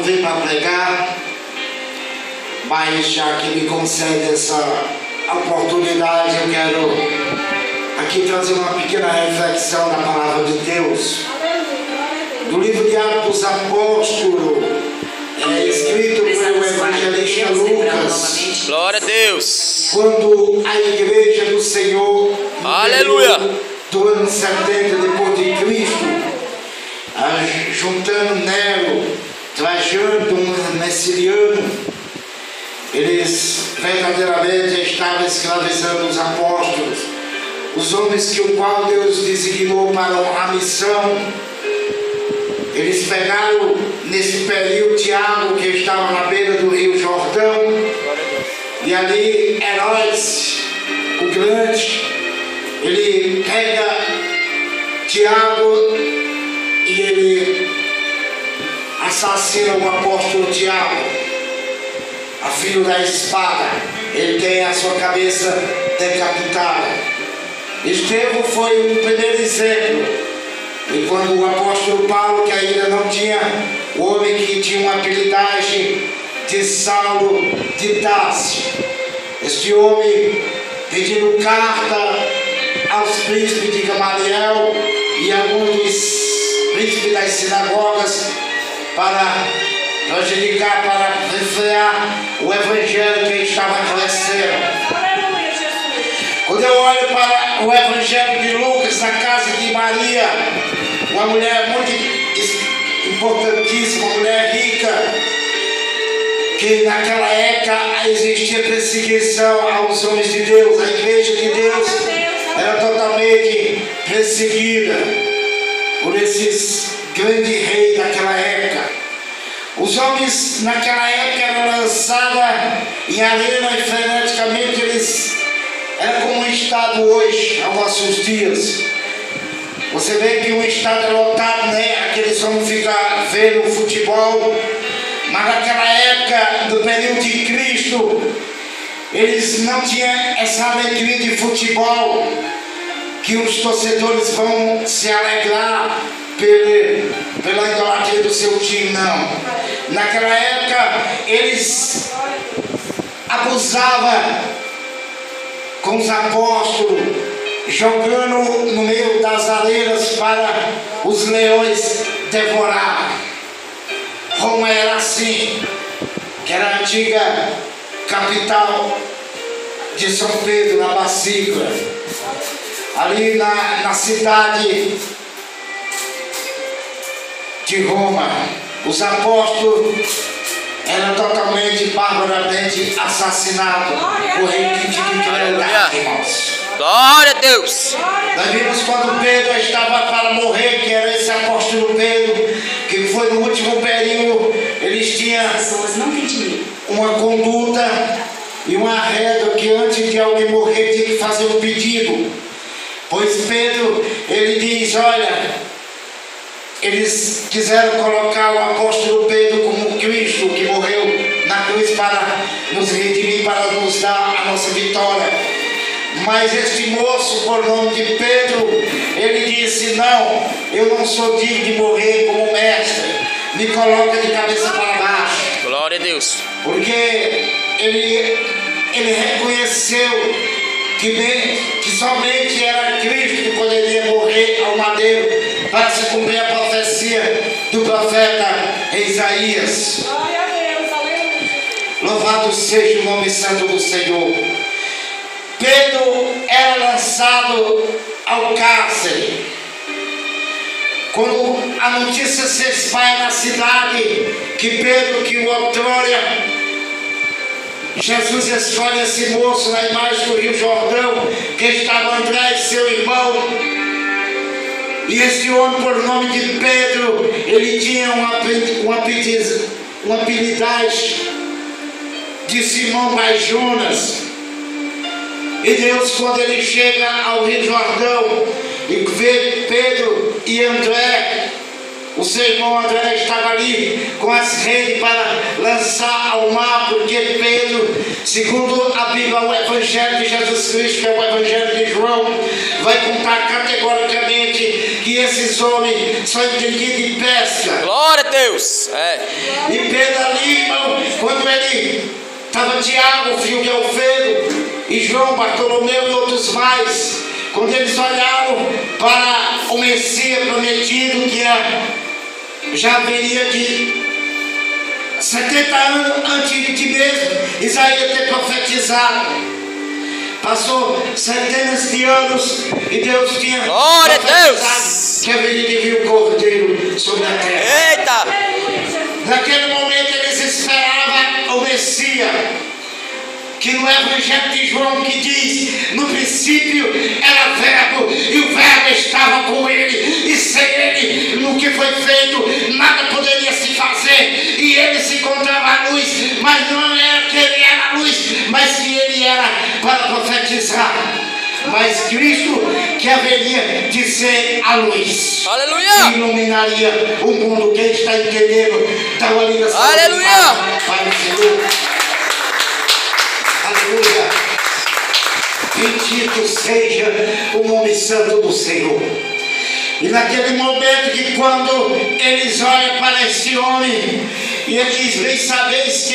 vim para pregar, mas já que me concede essa oportunidade, eu quero aqui trazer uma pequena reflexão da palavra de Deus. Do livro de Atos dos Apóstolos, escrito pelo evangelista Lucas. Glória a Deus. Quando a igreja do Senhor, aleluia, do ano 70 depois de Cristo, juntando Nero, Trajano, Messiliano, eles verdadeiramente estavam escravizando os apóstolos, os homens que o qual Deus designou para a missão. Eles pegaram nesse período Tiago, que estava na beira do rio Jordão, e ali Herodes, o grande, ele pega Tiago e ele assassina o apóstolo Tiago, a fio da espada. Ele tem a sua cabeça decapitada. Estevão foi o primeiro exemplo. E quando o apóstolo Paulo, que ainda não tinha, o homem que tinha uma habilidade de Saulo de Tarso, este homem pedindo carta aos príncipes de Gamaliel e alguns dos príncipes das sinagogas para prejudicar, para refrear o evangelho que estava crescendo. Quando eu olho para o evangelho de Lucas, na casa de Maria, uma mulher muito importantíssima, uma mulher rica, que naquela época existia perseguição aos homens de Deus, a igreja de Deus era totalmente perseguida por esses grandes reis daquela época. Os homens naquela época eram lançados em arena e freneticamente eles era como um estado hoje, aos nossos dias. Você vê que um estado é lotado, né? Aqueles homens ficam vendo futebol. Mas naquela época, no período de Cristo, eles não tinham essa alegria de futebol, que os torcedores vão se alegrar pela idolatria do seu time, não. Naquela época, eles abusavam com os apóstolos, jogando no meio das areias para os leões devorar. Roma era assim, que era a antiga capital de São Pedro, na Basílica, ali na cidade de Roma. Os apóstolos eram totalmente, barbaramente assassinados por rei de crueldade, irmãos. Glória a Deus. Nós vimos quando Pedro estava para morrer, que era esse apóstolo Pedro, que foi no último período, eles tinham uma conduta e uma regra que antes de alguém morrer tinha que fazer um pedido. Pois Pedro, ele diz, olha, eles quiseram colocar o apóstolo Pedro como Cristo, que morreu na cruz para nos redimir, para nos dar a nossa vitória. Mas este moço, por nome de Pedro, ele disse, não, eu não sou digno de morrer como mestre, me coloca de cabeça para baixo. Glória a Deus. Porque ele reconheceu que somente era Cristo que poderia morrer ao madeiro para se cumprir a profecia do profeta Isaías. Glória a Deus, aleluia. Louvado seja o nome santo do Senhor. Pedro era lançado ao cárcere. Quando a notícia se espalha na cidade que Pedro, que o outrora Jesus escolhe esse moço na imagem do Rio Jordão, que estava André, seu irmão, e esse homem, por nome de Pedro, ele tinha uma habilidade de Simão Bar-Jonas. E Deus, quando ele chega ao Rio Jordão e vê Pedro e André, o seu irmão André estava ali com as redes para lançar ao mar, porque Pedro, segundo a Bíblia, o Evangelho de Jesus Cristo, que é o Evangelho de João, vai contar categoricamente que que esses homens só entendiam de pesca. Glória a Deus. É. E Pedro ali, irmão, quando ele estava Tiago, filho de Alfedo, e João, Bartolomeu e outros mais, quando eles olharam para o Messias prometido, que já haveria de 70 anos antes de ti mesmo, Isaías ter profetizado. Passou centenas de anos e Deus tinha Glória a profetizado Deus. que haveria de vir o Cordeiro sobre a terra. Eita. Aleluia, Jesus. Naquele momento eles esperavam o Messias, que no Evangelho de João que diz: no princípio era verbo, e o verbo estava com ele, e sem ele, no que foi feito, nada poderia se fazer, e ele se encontrava à luz, mas não era que ele era a luz, mas que ele era para profetizar. Mas Cristo que haveria de ser a luz, Aleluia. iluminaria o mundo. Quem está entendendo, dá uma ligação. Aleluia. Para o Senhor. Aleluia. Bendito seja o nome santo do Senhor. E naquele momento que quando eles olham para esse homem, e ele diz: bem sabeis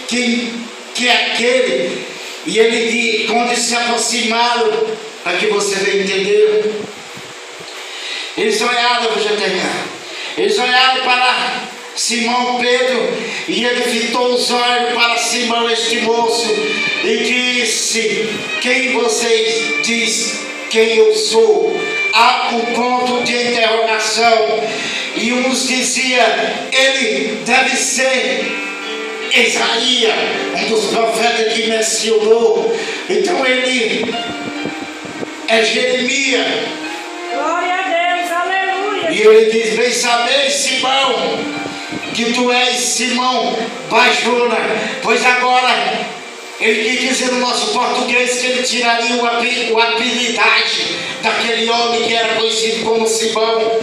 que é aquele. E ele diz, quando se aproximaram, para que você venha entender, eles olharam, eu já terminar. Eles olharam para Simão Pedro, e ele fitou os olhos para Simão, este moço, e disse: quem vocês diz quem eu sou? Há um ponto de interrogação. E uns diziam: ele deve ser Isaías, um dos profetas que mencionou. Então ele é Jeremias. Glória a Deus, aleluia. E ele diz: bem sabeis, Simão, que tu és Simão Bajona, pois agora ele quis dizer no nosso português que ele tiraria o apelidade daquele homem que era conhecido como Simão,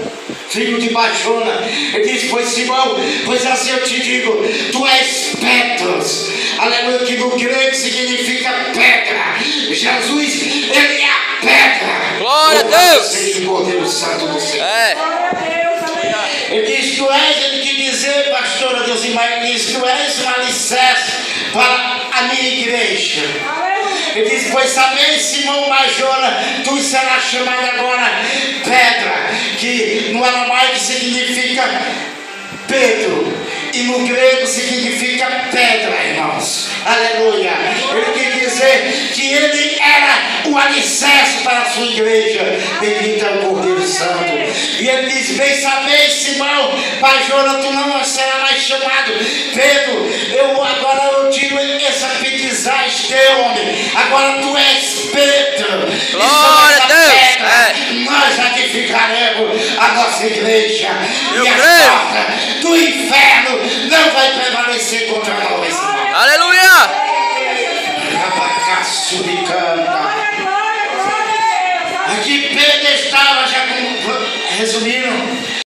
filho de Bajona. Ele diz: pois Simão, pois assim eu te digo, tu és Petros, aleluia, que no grego significa pedra. Jesus, ele é a pedra. Glória a Deus. Seja o Cordeiro Santo do Senhor. É. Glória a Deus, aleluia. Ele diz: tu és, ele quis dizer, pastora Deus, ele diz: tu és um alicerce para a minha igreja. Aleluia. Ele diz: pois sabeis, Simão Bajona, tu serás chamado agora pedra, que no aramaico significa Pedro, e no grego significa pedra, irmãos. Aleluia. Ele quer dizer que ele era o alicerce para a sua igreja. Bendito é o Cordeiro Santo. E ele diz: bem sabeis, Simão Bajona, tu não será mais chamado Pedro. Agora eu tiro esse apetizais teu, homem. Agora tu és Pedro. Glória a Deus. Nós edificaremos a nossa igreja. Eu E a creio. porta do inferno não vai prevalecer contra nós. Aleluia. Rabacaço de canta.